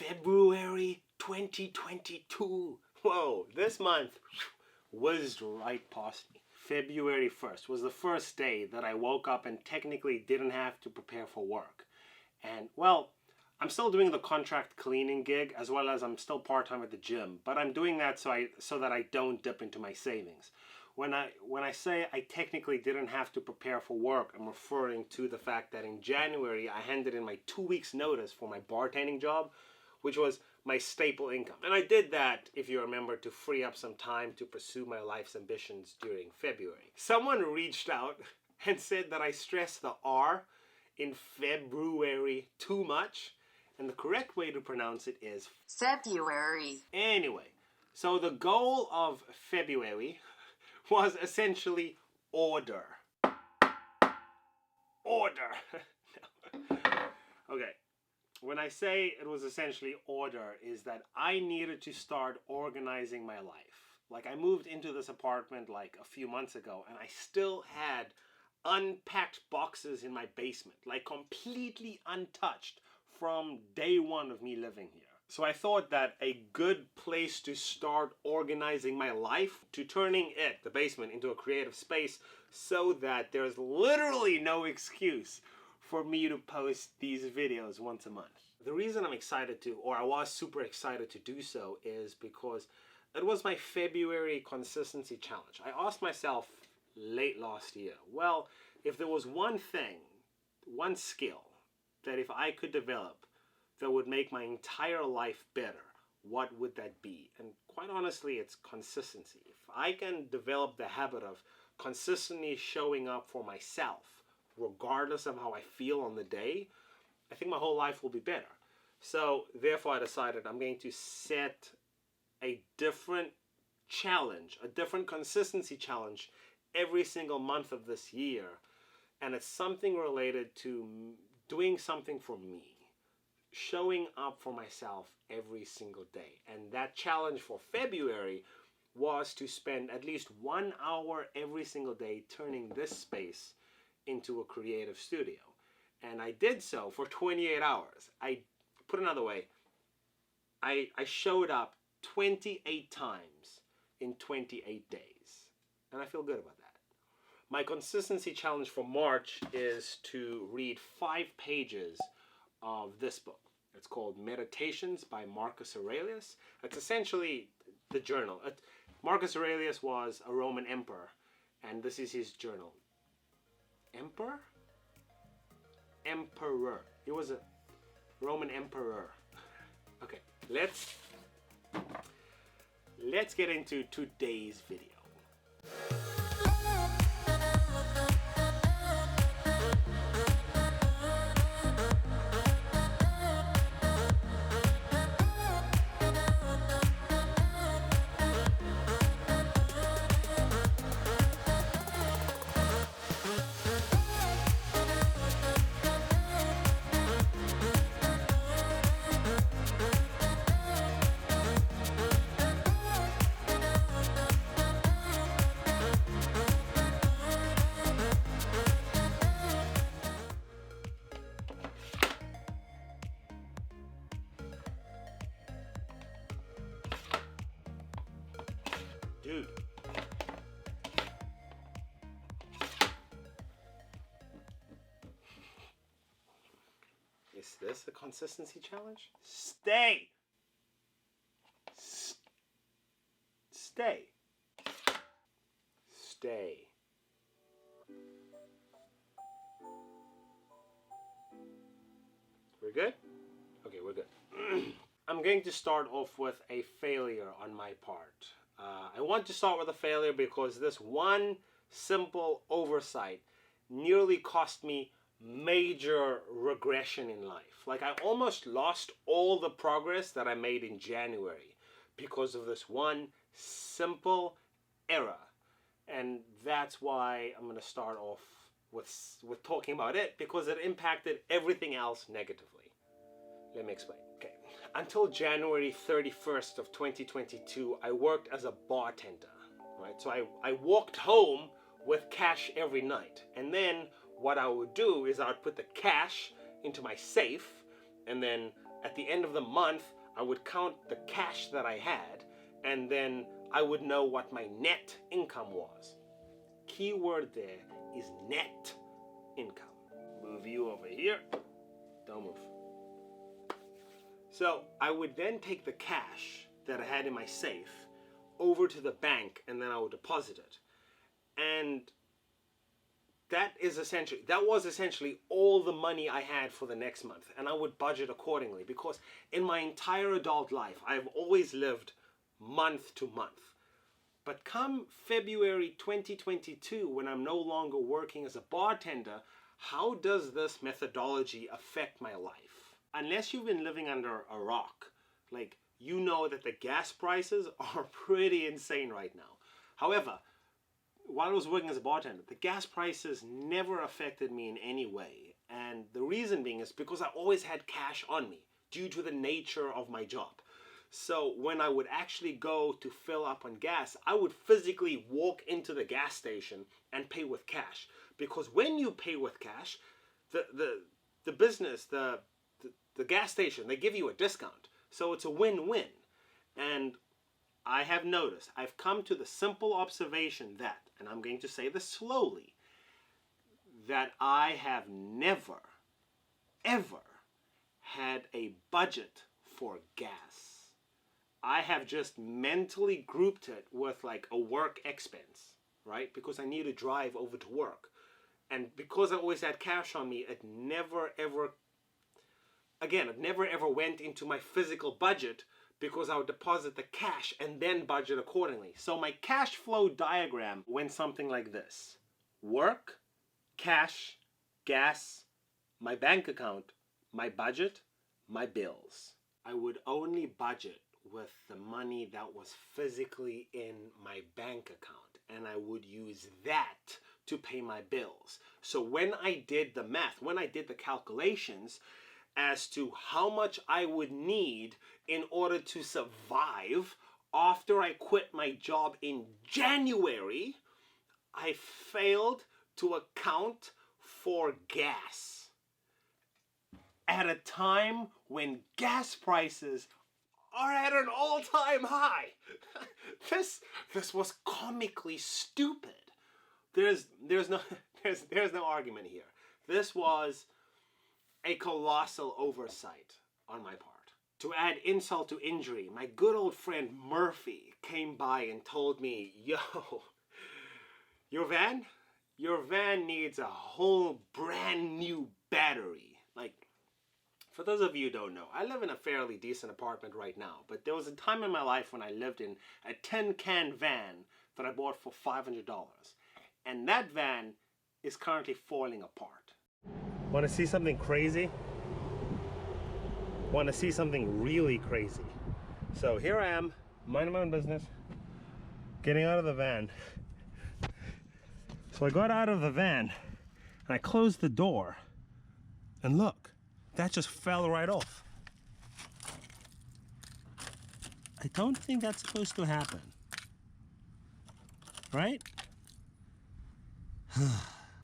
February 2022. Whoa, this month whizzed right past me. February 1st was the first day that I woke up and technically didn't have to prepare for work. And well, I'm still doing the contract cleaning gig as well as I'm still part-time at the gym, but I'm doing that so that I don't dip into my savings. When I say I technically didn't have to prepare for work, I'm referring to the fact that in January I handed in my 2 weeks notice for my bartending job, which was my staple income. And I did that, if you remember, to free up some time to pursue my life's ambitions during February. Someone reached out and said that I stressed the R in February too much, and the correct way to pronounce it is February. Anyway, so the goal of February was essentially order. Order. Okay. When I say it was essentially order, is that I needed to start organizing my life. Like, I moved into this apartment like a few months ago and I still had unpacked boxes in my basement, like completely untouched from day one of me living here. So I thought that a good place to start organizing my life, to turning it, the basement, into a creative space so that there's literally no excuse for me to post these videos once a month. The reason I'm excited to, or I was super excited to do so, is because it was my February consistency challenge. I asked myself late last year, well, if there was one thing, one skill, that if I could develop that would make my entire life better, what would that be? And quite honestly, it's consistency. If I can develop the habit of consistently showing up for myself, regardless of how I feel on the day, I think my whole life will be better. So therefore I decided I'm going to set a different challenge, a different consistency challenge every single month of this year. And it's something related to doing something for me, showing up for myself every single day. And that challenge for February was to spend at least 1 hour every single day turning this space into a creative studio. And I did so for 28 hours. I put another way, I showed up 28 times in 28 days. And I feel good about that. My consistency challenge for March is to read 5 pages of this book. It's called Meditations by Marcus Aurelius. It's essentially the journal. Marcus Aurelius was a Roman emperor, and this is his journal. Emperor? Emperor. He was a Roman emperor. Okay, let's get into today's video. Dude. Is this a consistency challenge? Stay! Stay. Stay. We're good? Okay, we're good. I'm going to start off with a failure on my part. I want to start with a failure because this one simple oversight nearly cost me major regression in life. Like, I almost lost all the progress that I made in January because of this one simple error. And that's why I'm going to start off with talking about it, because it impacted everything else negatively. Let me explain. Okay. Until January 31st of 2022, I worked as a bartender, right? So I walked home with cash every night. And then what I would do is I would put the cash into my safe, and then at the end of the month, I would count the cash that I had, and then I would know what my net income was. Key word there is net income. Move you over here. Don't move. So I would then take the cash that I had in my safe over to the bank, and then I would deposit it. And that was essentially all the money I had for the next month, and I would budget accordingly, because in my entire adult life I've always lived month to month. But come February 2022, when I'm no longer working as a bartender, how does this methodology affect my life? Unless you've been living under a rock, like, you know that the gas prices are pretty insane right now. However, while I was working as a bartender, the gas prices never affected me in any way. And the reason being is because I always had cash on me due to the nature of my job. So when I would actually go to fill up on gas, I would physically walk into the gas station and pay with cash. Because when you pay with cash, the business, the gas station, they give you a discount. So it's a win-win. And I have noticed, I've come to the simple observation that, and I'm going to say this slowly, that I have never, ever had a budget for gas. I have just mentally grouped it with like a work expense, right? Because I need to drive over to work. And because I always had cash on me, it never ever went into my physical budget, because I would deposit the cash and then budget accordingly. So my cash flow diagram went something like this: work, cash, gas, my bank account, my budget, my bills. I would only budget with the money that was physically in my bank account, and I would use that to pay my bills. So when I did the math, when I did the calculations as to how much I would need in order to survive after I quit my job in January, I failed to account for gas at a time when gas prices are at an all-time high. This was comically stupid. There's no argument here. This was a colossal oversight on my part. To add insult to injury, my good old friend Murphy came by and told me, yo, your van needs a whole brand new battery. Like, for those of you who don't know, I live in a fairly decent apartment right now, but there was a time in my life when I lived in a tin-can van that I bought for $500. And that van is currently falling apart. Want to see something crazy? Want to see something really crazy? So here I am, minding my own business, getting out of the van. So I got out of the van and I closed the door, and look, that just fell right off. I don't think that's supposed to happen, right?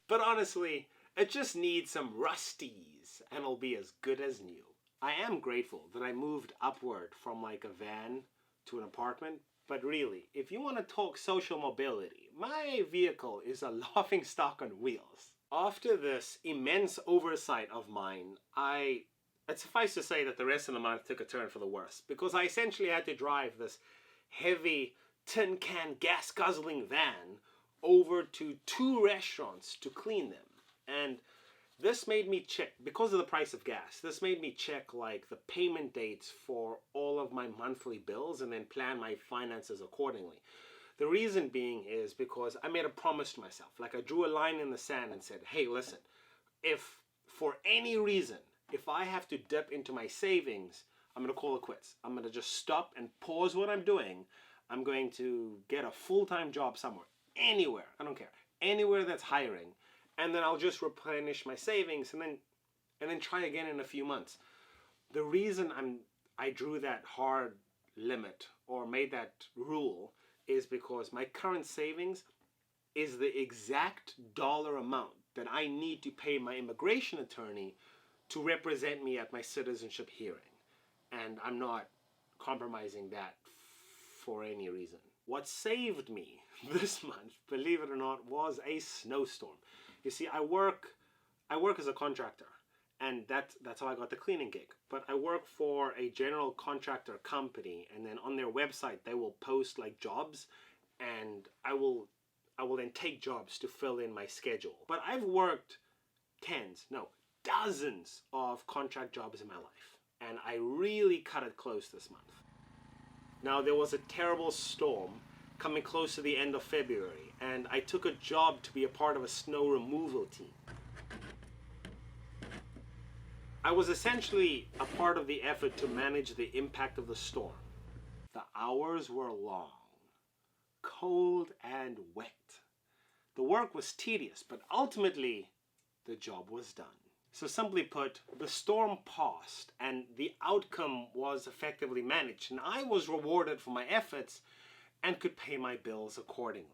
But honestly, it just needs some rusties and it'll be as good as new. I am grateful that I moved upward from like a van to an apartment, but really, if you want to talk social mobility, my vehicle is a laughing stock on wheels. After this immense oversight of mine, it suffice to say that the rest of the month took a turn for the worse, because I essentially had to drive this heavy tin can gas guzzling van over to 2 restaurants to clean them. And this made me check, because of the price of gas, this made me check like the payment dates for all of my monthly bills and then plan my finances accordingly. The reason being is because I made a promise to myself. Like, I drew a line in the sand and said, hey, listen, if for any reason, if I have to dip into my savings, I'm going to call it quits. I'm going to just stop and pause what I'm doing. I'm going to get a full-time job somewhere, anywhere, I don't care, anywhere that's hiring. And then I'll just replenish my savings and then try again in a few months. The reason I drew that hard limit or made that rule is because my current savings is the exact dollar amount that I need to pay my immigration attorney to represent me at my citizenship hearing. And I'm not compromising that for any reason. What saved me this month, believe it or not, was a snowstorm. You see, I work as a contractor, and that's how I got the cleaning gig. But I work for a general contractor company, and then on their website they will post like jobs, and I will then take jobs to fill in my schedule. But I've worked dozens of contract jobs in my life, and I really cut it close this month. Now, there was a terrible storm coming close to the end of February, and I took a job to be a part of a snow removal team. I was essentially a part of the effort to manage the impact of the storm. The hours were long, cold and wet. The work was tedious, but ultimately the job was done. So simply put, the storm passed and the outcome was effectively managed, and I was rewarded for my efforts and could pay my bills accordingly.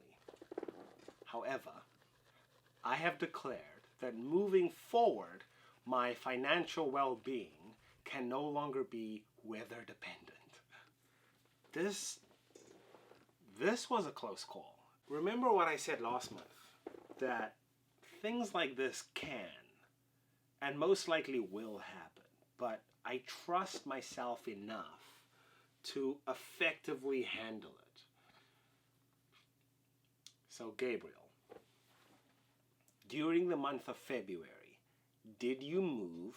However, I have declared that moving forward, my financial well-being can no longer be weather dependent. This was a close call. Remember what I said last month, that things like this can and most likely will happen, but I trust myself enough to effectively handle it. So Gabriel, during the month of February, did you move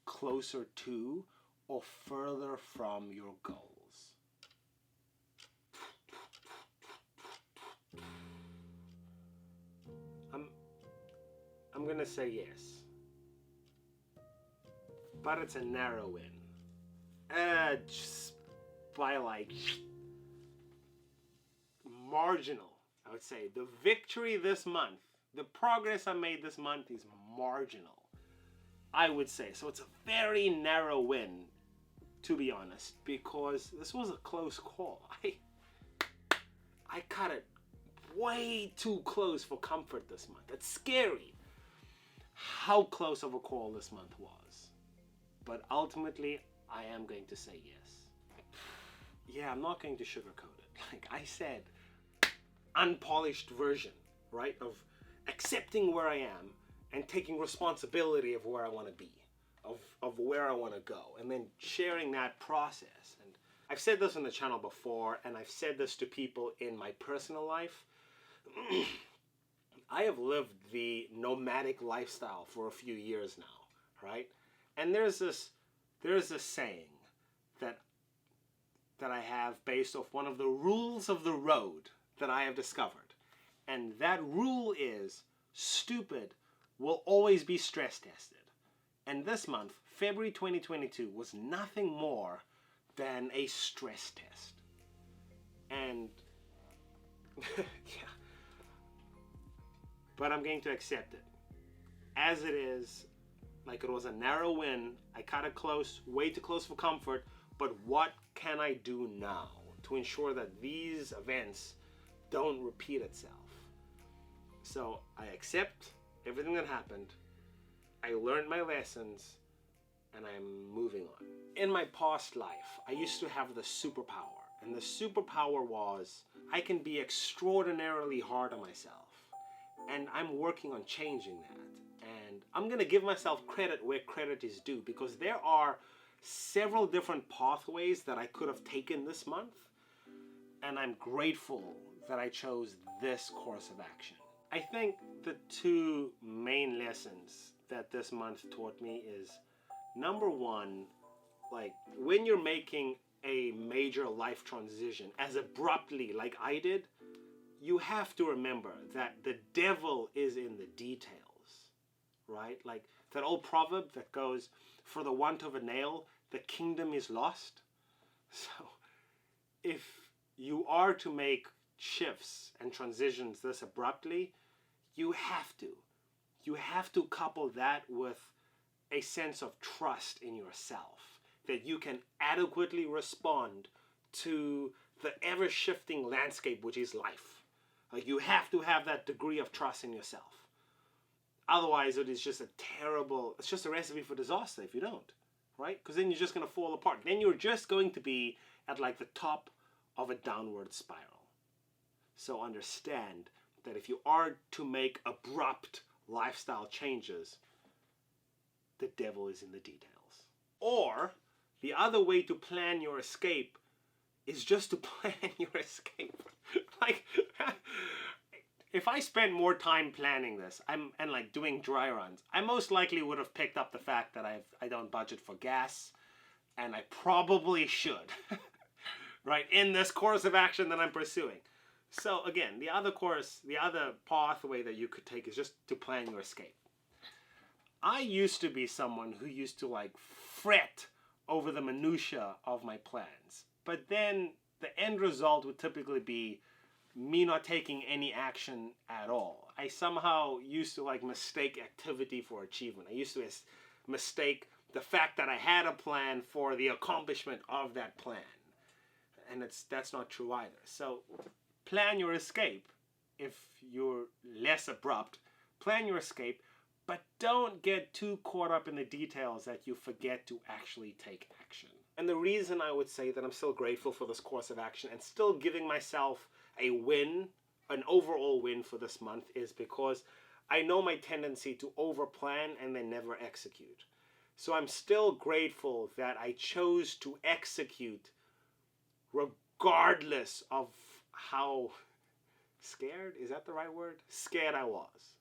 closer to or further from your goals? I'm gonna say yes. But it's a narrow win. Just by like marginal, I would say. The victory this month, the progress I made this month is marginal, I would say. So it's a very narrow win, to be honest, because this was a close call. I cut it way too close for comfort this month. It's scary how close of a call this month was. But ultimately, I am going to say yes. Yeah, I'm not going to sugarcoat it. Like I said, unpolished version, right, of accepting where I am and taking responsibility of where I want to be, of where I want to go, and then sharing that process. And I've said this on the channel before, and I've said this to people in my personal life. I have lived the nomadic lifestyle for a few years now, right? And there's this saying that I have based off one of the rules of the road that I have discovered. And that rule is, stupid will always be stress tested. And this month, February 2022, was nothing more than a stress test. And yeah. But I'm going to accept it as it is. Like, it was a narrow win. I cut it close, way too close for comfort. But what can I do now to ensure that these events don't repeat itself? So I accept everything that happened. I learned my lessons, and I'm moving on. In my past life, I used to have the superpower. And the superpower was, I can be extraordinarily hard on myself. And I'm working on changing that. And I'm going to give myself credit where credit is due, because there are several different pathways that I could have taken this month. And I'm grateful that I chose this course of action. I think the two main lessons that this month taught me is, number one, like when you're making a major life transition as abruptly like I did, you have to remember that the devil is in the details, right? Like that old proverb that goes, for the want of a nail, the kingdom is lost. So if you are to make shifts and transitions this abruptly, you have to couple that with a sense of trust in yourself, that you can adequately respond to the ever-shifting landscape which is life. Like, you have to have that degree of trust in yourself. Otherwise, it is just it's just a recipe for disaster if you don't. right? Because then you're just going to fall apart. Then you're just going to be at like the top of a downward spiral. So understand that if you are to make abrupt lifestyle changes, the devil is in the details. Or the other way to plan your escape is just to plan your escape. Like, if I spent more time planning this and like doing dry runs, I most likely would have picked up the fact that I don't budget for gas, and I probably should, right, in this course of action that I'm pursuing. So again, the other pathway that you could take is just to plan your escape. I used to be someone who used to like fret over the minutia of my plans, but then the end result would typically be me not taking any action at all. I somehow used to like mistake activity for achievement. I used to mistake the fact that I had a plan for the accomplishment of that plan. And that's not true either. So plan your escape. If you're less abrupt, plan your escape, but don't get too caught up in the details that you forget to actually take action. And the reason I would say that I'm still grateful for this course of action and still giving myself a win, an overall win for this month, is because I know my tendency to overplan and then never execute. So I'm still grateful that I chose to execute regardless of how scared, is that the right word? Scared I was.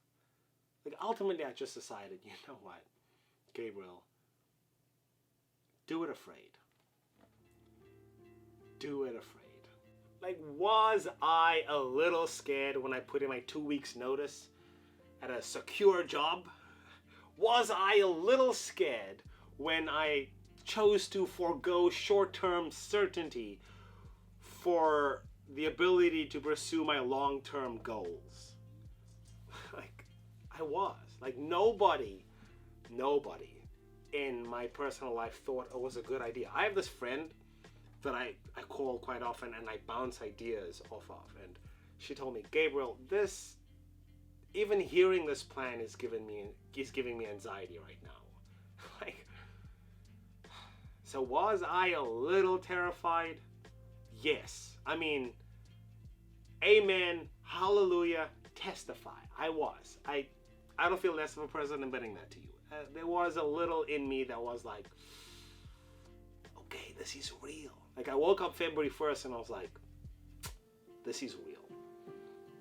Like ultimately I just decided, you know what, Gabriel, do it afraid. Do it afraid. Like, was I a little scared when I put in my 2 weeks notice at a secure job? Was I a little scared when I chose to forego short-term certainty for the ability to pursue my long-term goals? Like, I was. Like, nobody in my personal life thought it was a good idea. I have this friend that I call quite often and I bounce ideas off of, and she told me, Gabriel, even hearing this plan is giving me anxiety right now. Like, so was I a little terrified? Yes. I mean, amen, hallelujah, testify. I was. I don't feel less of a person admitting that to you. There was a little in me that was like, okay, this is real. Like, I woke up February 1st and I was like, this is real.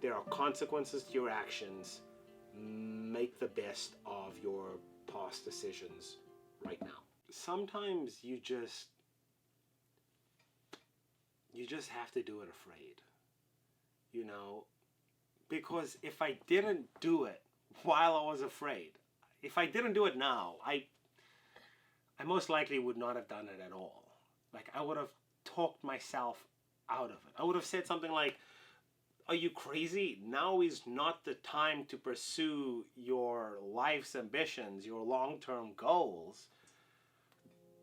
There are consequences to your actions. Make the best of your past decisions right now. Sometimes you just have to do it afraid. You know? Because if I didn't do it while I was afraid, if I didn't do it now, I most likely would not have done it at all. Like, I would have talked myself out of it. I would have said something like, are you crazy? Now is not the time to pursue your life's ambitions, your long-term goals.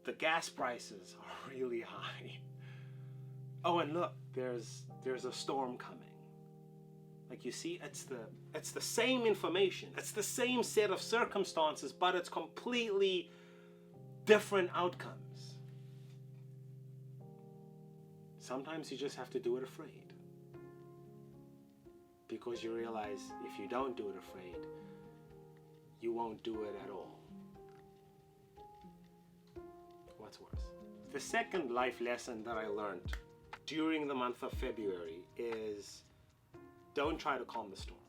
The gas prices are really high. Oh, and look, there's a storm coming. Like, you see, it's the same information. It's the same set of circumstances, but it's completely different outcomes. Sometimes you just have to do it afraid. Because you realize if you don't do it afraid, you won't do it at all. What's worse? The second life lesson that I learned during the month of February is don't try to calm the storm.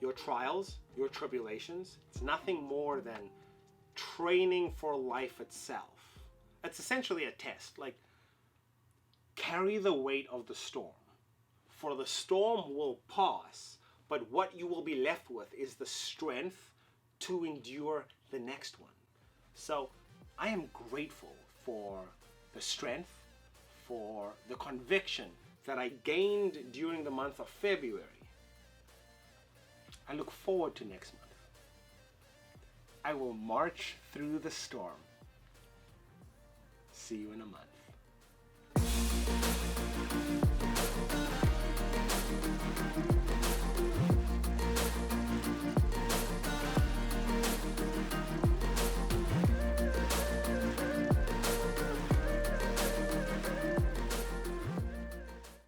Your trials, your tribulations, it's nothing more than training for life itself. It's essentially a test. Like, carry the weight of the storm. For the storm will pass, but what you will be left with is the strength to endure the next one. So I am grateful for the strength, for the conviction that I gained during the month of February. I look forward to next month. I will march through the storm. See you in a month.